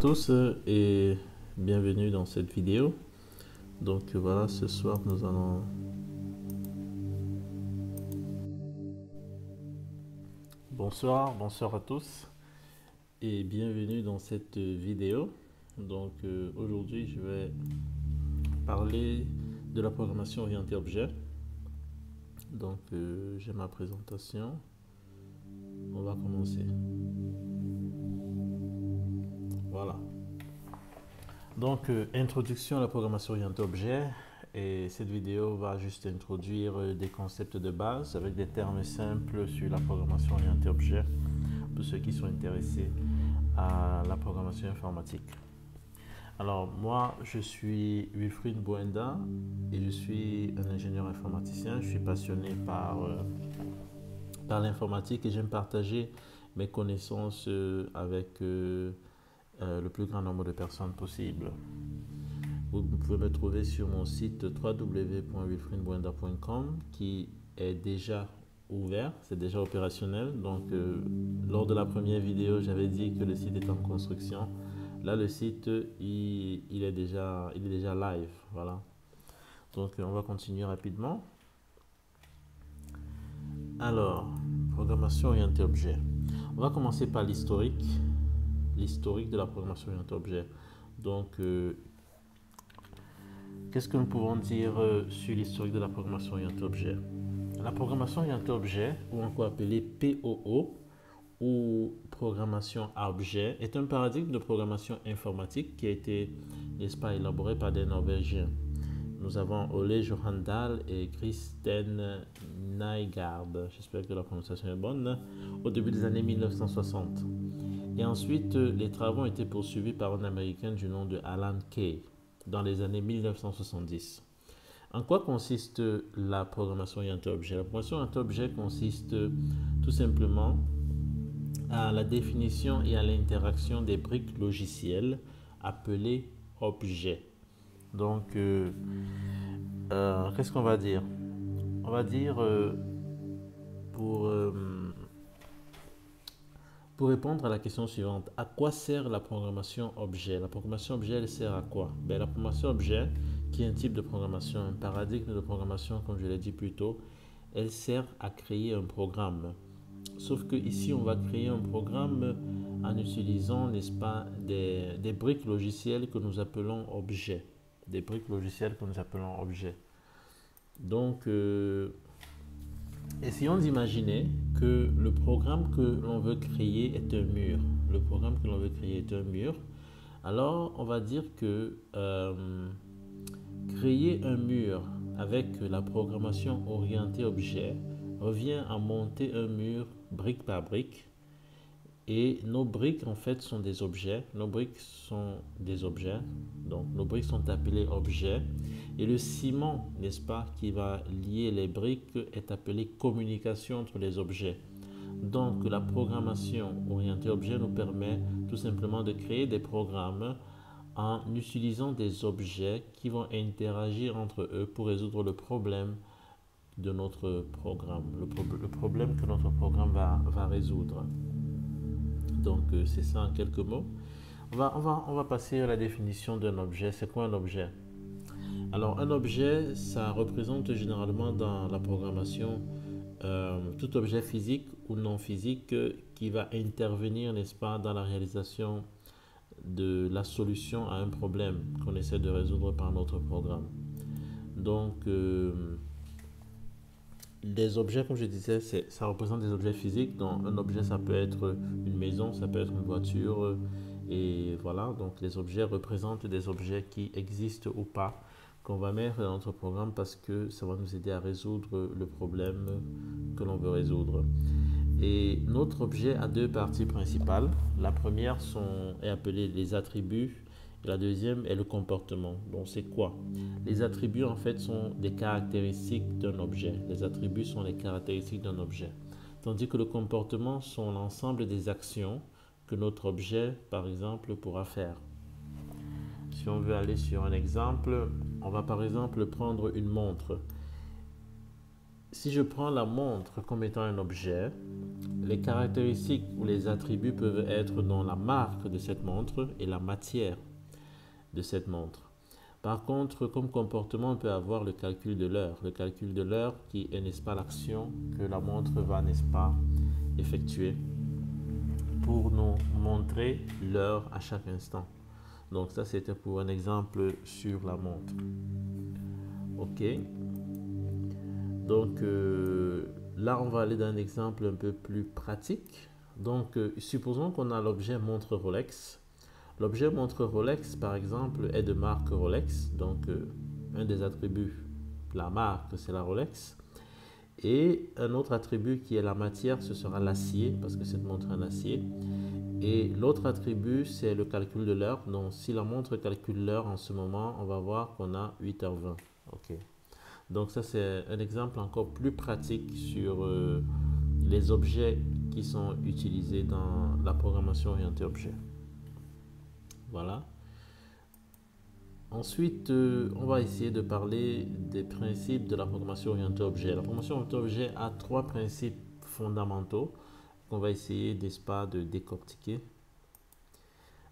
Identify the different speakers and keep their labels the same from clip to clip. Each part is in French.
Speaker 1: tous et bienvenue dans cette vidéo. Donc voilà, ce soir nous allons bonsoir à tous et bienvenue dans cette vidéo. Donc aujourd'hui je vais parler de la programmation orientée objet. Donc j'ai ma présentation. On va commencer. Voilà. Donc, introduction à la programmation orientée objet. Et cette vidéo va juste introduire des concepts de base avec des termes simples sur la programmation orientée objet pour ceux qui sont intéressés à la programmation informatique. Alors, moi, je suis Wilfried Bouenda et je suis un ingénieur informaticien. Je suis passionné par l'informatique et j'aime partager mes connaissances avec le plus grand nombre de personnes possible. Vous pouvez me trouver sur mon site www.wilfriedbouenda.com qui est déjà ouvert, c'est déjà opérationnel. Donc, lors de la première vidéo, j'avais dit que le site est en construction. Là, le site, il est déjà live. Voilà. Donc, on va continuer rapidement. Alors, programmation orientée objet. On va commencer par l'historique de la programmation orientée objet. Donc, qu'est-ce que nous pouvons dire sur l'historique de la programmation orientée objet? La programmation orientée objet, ou encore appelée POO, ou programmation à objet, est un paradigme de programmation informatique qui a été, n'est-ce pas, élaboré par des Norvégiens. Nous avons Ole Johan Dahl et Kristen Nygaard, j'espère que la prononciation est bonne, au début des années 1960. Et ensuite, les travaux ont été poursuivis par un Américain du nom de Alan Kay dans les années 1970. En quoi consiste la programmation orientée objet? La programmation orientée objet consiste tout simplement à la définition et à l'interaction des briques logicielles appelées objets. Donc, qu'est-ce qu'on va dire? On va dire pour répondre à la question suivante, à quoi sert la programmation objet? La programmation objet, elle sert à quoi? La programmation objet, qui est un type de programmation, un paradigme de programmation, comme je l'ai dit plus tôt, elle sert à créer un programme. Sauf que ici, on va créer un programme en utilisant, n'est-ce pas, des briques logicielles que nous appelons objets. Des briques logicielles que nous appelons objets. Donc, essayons d'imaginer que le programme que l'on veut créer est un mur. Le programme que l'on veut créer est un mur. Alors, on va dire que créer un mur avec la programmation orientée objet revient à monter un mur brique par brique. Et nos briques, en fait, sont des objets. Nos briques sont des objets. Donc, nos briques sont appelées objets. Et le ciment, n'est-ce pas, qui va lier les briques est appelé communication entre les objets. Donc, la programmation orientée objet nous permet tout simplement de créer des programmes en utilisant des objets qui vont interagir entre eux pour résoudre le problème de notre programme, le problème que notre programme va résoudre. Donc, c'est ça en quelques mots. On va passer à la définition d'un objet. C'est quoi un objet? Alors, un objet, ça représente généralement dans la programmation tout objet physique ou non physique qui va intervenir, n'est-ce pas, dans la réalisation de la solution à un problème qu'on essaie de résoudre par notre programme. Donc, les objets, comme je disais, ça représente des objets physiques. Donc, un objet, ça peut être une maison, ça peut être une voiture. Et voilà, donc les objets représentent des objets qui existent ou pas, qu'on va mettre dans notre programme parce que ça va nous aider à résoudre le problème que l'on veut résoudre. Et notre objet a deux parties principales. La première est appelée les attributs. Et la deuxième est le comportement. Donc, c'est quoi? Les attributs, en fait, sont des caractéristiques d'un objet. Les attributs sont les caractéristiques d'un objet. Tandis que le comportement sont l'ensemble des actions que notre objet, par exemple, pourra faire. Si on veut aller sur un exemple, on va par exemple prendre une montre. Si je prends la montre comme étant un objet, les caractéristiques ou les attributs peuvent être dans la marque de cette montre et la matière de cette montre. Par contre, comme comportement, on peut avoir le calcul de l'heure. Le calcul de l'heure qui est, n'est-ce pas, l'action que la montre va, n'est-ce pas, effectuer pour nous montrer l'heure à chaque instant. Donc ça, c'était pour un exemple sur la montre. Ok. Donc là, on va aller dans un exemple un peu plus pratique. Donc, supposons qu'on a l'objet montre Rolex. L'objet montre Rolex, par exemple, est de marque Rolex. Donc, un des attributs, la marque, c'est la Rolex. Et un autre attribut qui est la matière, ce sera l'acier, parce que cette montre est en acier. Et l'autre attribut, c'est le calcul de l'heure. Donc, si la montre calcule l'heure en ce moment, on va voir qu'on a 8h20. Ok. Donc, ça, c'est un exemple encore plus pratique sur les objets qui sont utilisés dans la programmation orientée objet. Voilà. Ensuite, on va essayer de parler des principes de la programmation orientée objet. La programmation orientée objet a 3 principes fondamentaux qu'on va essayer, n'est-ce pas, de décortiquer.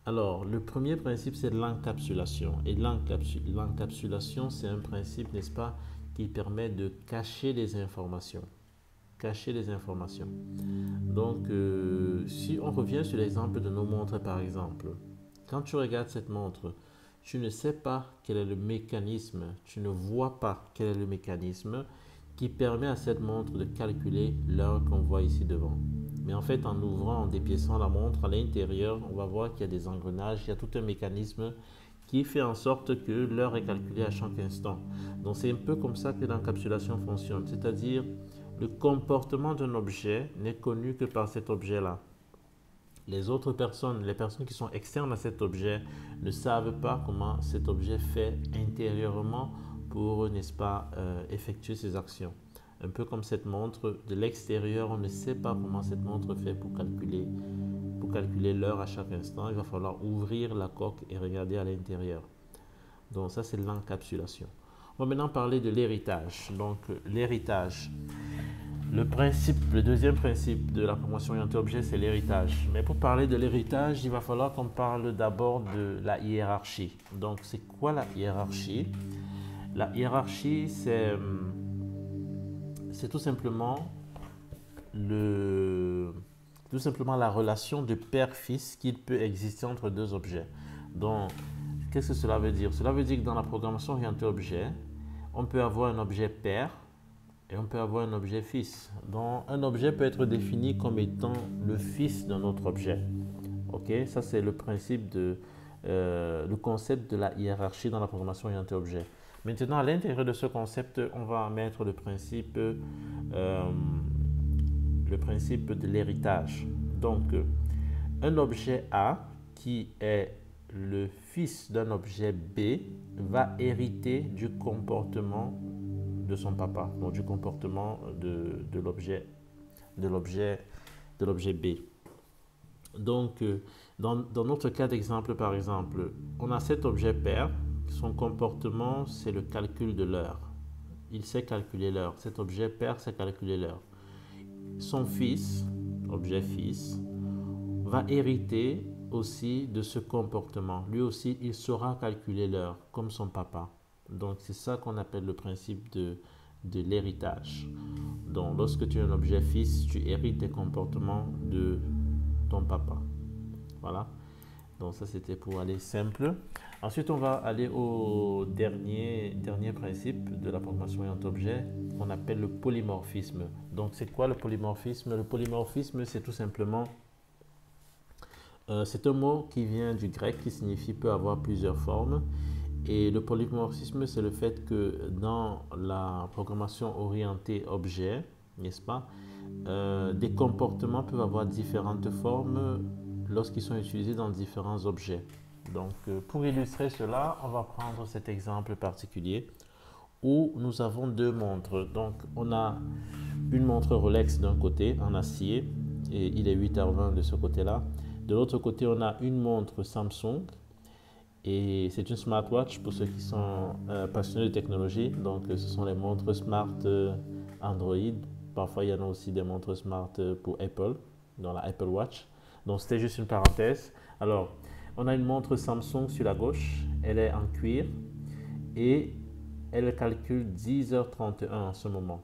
Speaker 1: Alors, le premier principe, c'est l'encapsulation. Et l'encapsulation, c'est un principe, n'est-ce pas, qui permet de cacher les informations. Cacher les informations. Donc, si on revient sur l'exemple de nos montres, par exemple, quand tu regardes cette montre, tu ne sais pas quel est le mécanisme, tu ne vois pas quel est le mécanisme qui permet à cette montre de calculer l'heure qu'on voit ici devant. Mais en fait, en ouvrant, en dépiéçant la montre, à l'intérieur, on va voir qu'il y a des engrenages, il y a tout un mécanisme qui fait en sorte que l'heure est calculée à chaque instant. Donc, c'est un peu comme ça que l'encapsulation fonctionne, c'est-à-dire le comportement d'un objet n'est connu que par cet objet-là. Les autres personnes, les personnes qui sont externes à cet objet, ne savent pas comment cet objet fait intérieurement pour, n'est-ce pas, effectuer ses actions. Un peu comme cette montre, de l'extérieur, on ne sait pas comment cette montre fait pour calculer l'heure à chaque instant. Il va falloir ouvrir la coque et regarder à l'intérieur. Donc ça, c'est l'encapsulation. On va maintenant parler de l'héritage. Donc l'héritage. Le deuxième principe de la programmation orientée objet, c'est l'héritage. Mais pour parler de l'héritage, il va falloir qu'on parle d'abord de la hiérarchie. Donc, c'est quoi la hiérarchie? La hiérarchie, c'est tout simplement la relation de père-fils qu'il peut exister entre deux objets. Donc, qu'est-ce que cela veut dire? Cela veut dire que dans la programmation orientée objet, on peut avoir un objet père et on peut avoir un objet fils. Donc, un objet peut être défini comme étant le fils d'un autre objet. Ok, ça c'est le principe le concept de la hiérarchie dans la programmation orientée objet. Maintenant, à l'intérieur de ce concept, on va mettre le principe de l'héritage. Donc, un objet A qui est le fils d'un objet B va hériter du comportement de son papa, donc du comportement de l'objet B. Donc, dans notre cas d'exemple, par exemple, on a cet objet père, son comportement, c'est le calcul de l'heure. Il sait calculer l'heure. Cet objet père sait calculer l'heure. Son fils, objet fils, va hériter aussi de ce comportement. Lui aussi, il saura calculer l'heure, comme son papa. Donc, c'est ça qu'on appelle le principe de l'héritage. Donc, lorsque tu es un objet fils, tu hérites des comportements de ton papa. Voilà. Donc, ça, c'était pour aller simple. Ensuite, on va aller au dernier principe de la programmation orientée objet qu'on appelle le polymorphisme. Donc, c'est quoi le polymorphisme? Le polymorphisme, c'est tout simplement c'est un mot qui vient du grec qui signifie peut avoir plusieurs formes. Et le polymorphisme, c'est le fait que dans la programmation orientée objet, n'est-ce pas, des comportements peuvent avoir différentes formes lorsqu'ils sont utilisés dans différents objets. Donc, pour illustrer cela, on va prendre cet exemple particulier où nous avons deux montres. Donc, on a une montre Rolex d'un côté en acier et il est 8h20 de ce côté-là. De l'autre côté, on a une montre Samsung et c'est une smartwatch pour ceux qui sont passionnés de technologie. Donc, ce sont les montres Smart Android Parfois, il y en a aussi des montres smart pour Apple, dans la Apple Watch. Donc, c'était juste une parenthèse. Alors, on a une montre Samsung sur la gauche. Elle est en cuir et elle calcule 10h31 en ce moment.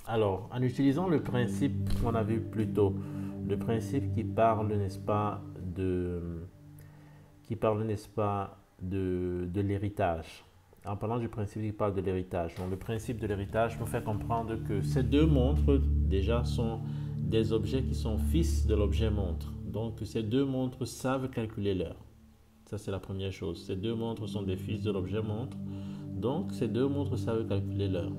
Speaker 1: Alors, en utilisant le principe qu'on a vu plus tôt, le principe qui parle, n'est-ce pas, de l'héritage. En parlant du principe qui parle de l'héritage. Donc, le principe de l'héritage nous fait comprendre que ces deux montres, déjà, sont des objets qui sont fils de l'objet montre. Donc, ces deux montres savent calculer l'heure. Ça, c'est la première chose. Ces deux montres sont des fils de l'objet montre. Donc, ces deux montres savent calculer l'heure.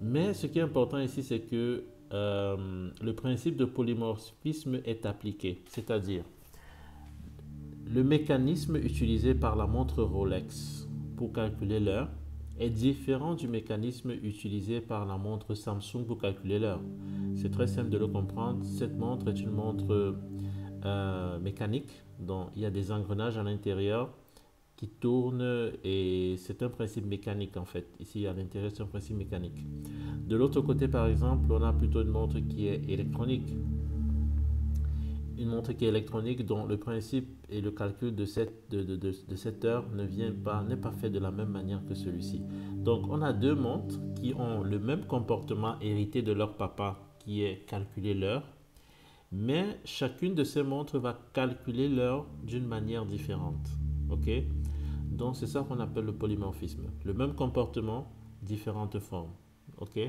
Speaker 1: Mais ce qui est important ici, c'est que le principe de polymorphisme est appliqué. C'est-à-dire, le mécanisme utilisé par la montre Rolex pour calculer l'heure est différent du mécanisme utilisé par la montre Samsung pour calculer l'heure. C'est très simple de le comprendre. Cette montre est une montre mécanique, dont il y a des engrenages à l'intérieur qui tournent et c'est un principe mécanique en fait. Ici à l'intérieur, c'est un principe mécanique. De l'autre côté, par exemple, on a plutôt une montre qui est électronique. Une montre qui est électronique dont le principe et le calcul de cette heure n'est pas fait de la même manière que celui-ci. Donc, on a deux montres qui ont le même comportement hérité de leur papa qui est calculer l'heure, mais chacune de ces montres va calculer l'heure d'une manière différente. Ok? Donc, c'est ça qu'on appelle le polymorphisme. Le même comportement, différentes formes. Ok?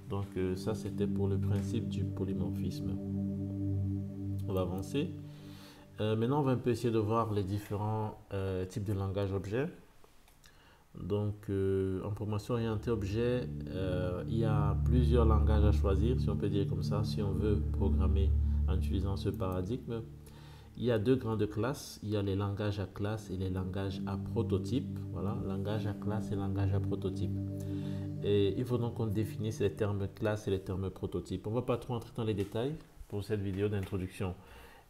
Speaker 1: Donc, ça, c'était pour le principe du polymorphisme. On va avancer. Maintenant, on va un peu essayer de voir les différents types de langage objet. Donc, en programmation orientée objet, il y a plusieurs langages à choisir, si on peut dire comme ça, si on veut programmer en utilisant ce paradigme. Il y a deux grandes classes. Il y a les langages à classe et les langages à prototype. Voilà, langage à classe et langage à prototype. Et il faut donc qu'on définisse les termes classe et les termes prototype. On ne va pas trop entrer dans les détails pour cette vidéo d'introduction.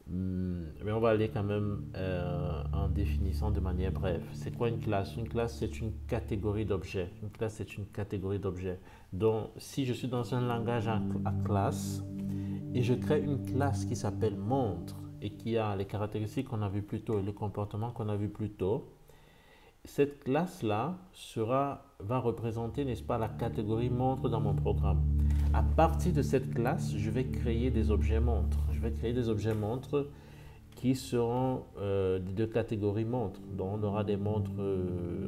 Speaker 1: Mais on va aller quand même en définissant de manière brève. C'est quoi une classe? Une classe, c'est une catégorie d'objets. Une classe, c'est une catégorie d'objets. Donc, si je suis dans un langage à classe et je crée une classe qui s'appelle montre et qui a les caractéristiques qu'on a vues plus tôt et le comportement qu'on a vu plus tôt, cette classe-là va représenter, n'est-ce pas, la catégorie montre dans mon programme. À partir de cette classe, je vais créer des objets montres. Je vais créer des objets montres qui seront de catégorie montre. Donc, on aura des montres,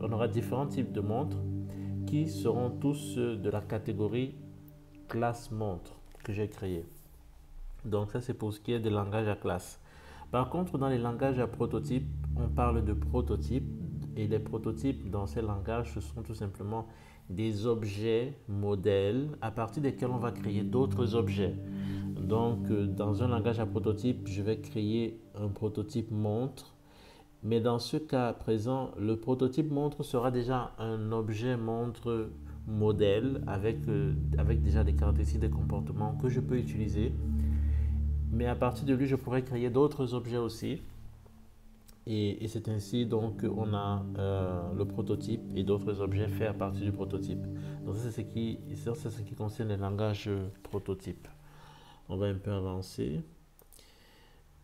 Speaker 1: on aura différents types de montres qui seront tous de la catégorie classe montre que j'ai créée. Donc, ça, c'est pour ce qui est des langages à classe. Par contre, dans les langages à prototype, on parle de prototypes. Et les prototypes dans ces langages, ce sont tout simplement des objets modèles à partir desquels on va créer d'autres objets. Donc, dans un langage à prototype, je vais créer un prototype montre. Mais dans ce cas présent, le prototype montre sera déjà un objet montre modèle avec déjà des caractéristiques de comportement que je peux utiliser. Mais à partir de lui, je pourrais créer d'autres objets aussi. Et c'est ainsi donc on a le prototype et d'autres objets faits à partir du prototype. Donc ça c'est ce qui concerne les langages prototypes. On va un peu avancer.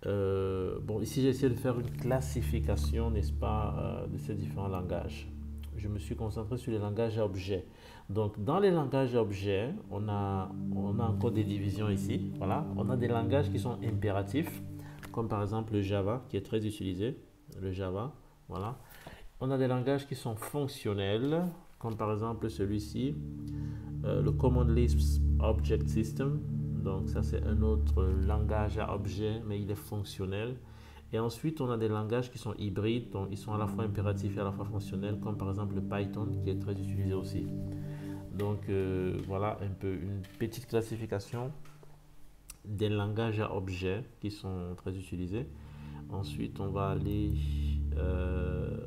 Speaker 1: Bon, ici j'ai essayé de faire une classification, n'est-ce pas, de ces différents langages. Je me suis concentré sur les langages à objets. Donc dans les langages à objets, on a encore des divisions ici. Voilà, on a des langages qui sont impératifs, comme par exemple le Java qui est très utilisé. Le Java, voilà. On a des langages qui sont fonctionnels, comme par exemple celui-ci, le Common Lisp Object System. Donc ça c'est un autre langage à objet, mais il est fonctionnel. Et ensuite on a des langages qui sont hybrides, donc ils sont à la fois impératifs et à la fois fonctionnels, comme par exemple le Python qui est très utilisé aussi. Donc voilà un peu une petite classification des langages à objets qui sont très utilisés. Ensuite, on va aller...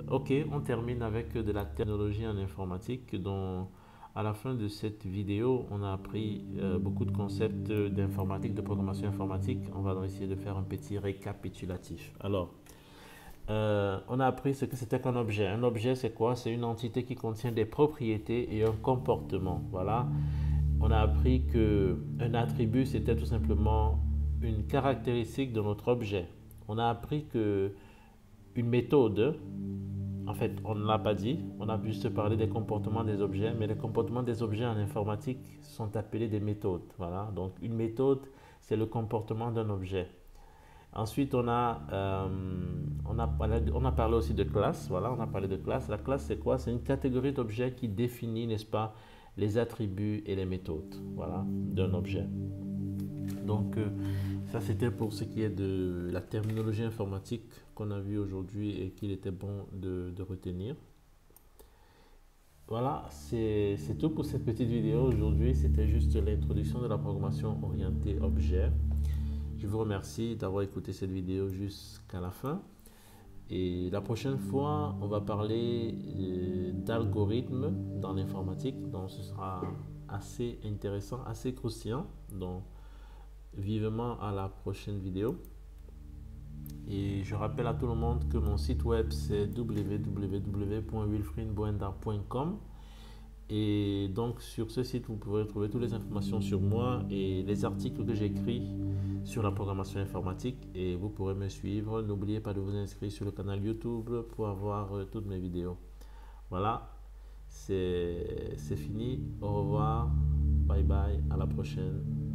Speaker 1: ok, on termine avec de la technologie en informatique. Donc, à la fin de cette vidéo, on a appris beaucoup de concepts d'informatique, de programmation informatique. On va donc essayer de faire un petit récapitulatif. Alors, on a appris ce que c'était qu'un objet. Un objet, c'est quoi? C'est une entité qui contient des propriétés et un comportement. Voilà. on a appris que un attribut, c'était tout simplement une caractéristique de notre objet. On a appris que une méthode, en fait, on ne l'a pas dit, on a juste parlé des comportements des objets, mais les comportements des objets en informatique sont appelés des méthodes. Voilà, donc une méthode, c'est le comportement d'un objet. Ensuite, on a parlé aussi de classe. Voilà, on a parlé de classe. La classe, c'est quoi? C'est une catégorie d'objets qui définit, n'est-ce pas, les attributs et les méthodes, voilà, d'un objet. Donc, ça, c'était pour ce qui est de la terminologie informatique qu'on a vu aujourd'hui et qu'il était bon de retenir. Voilà, c'est tout pour cette petite vidéo aujourd'hui. C'était juste l'introduction de la programmation orientée objet. Je vous remercie d'avoir écouté cette vidéo jusqu'à la fin. Et la prochaine fois, on va parler d'algorithmes dans l'informatique. Donc, ce sera assez intéressant, assez croustillant. Donc, vivement à la prochaine vidéo. Et je rappelle à tout le monde que mon site web, c'est www.wilfriedboenda.com. Et donc sur ce site, vous pourrez trouver toutes les informations sur moi et les articles que j'écris sur la programmation informatique. Et vous pourrez me suivre. N'oubliez pas de vous inscrire sur le canal YouTube pour avoir toutes mes vidéos. Voilà, c'est fini. Au revoir. Bye bye. À la prochaine.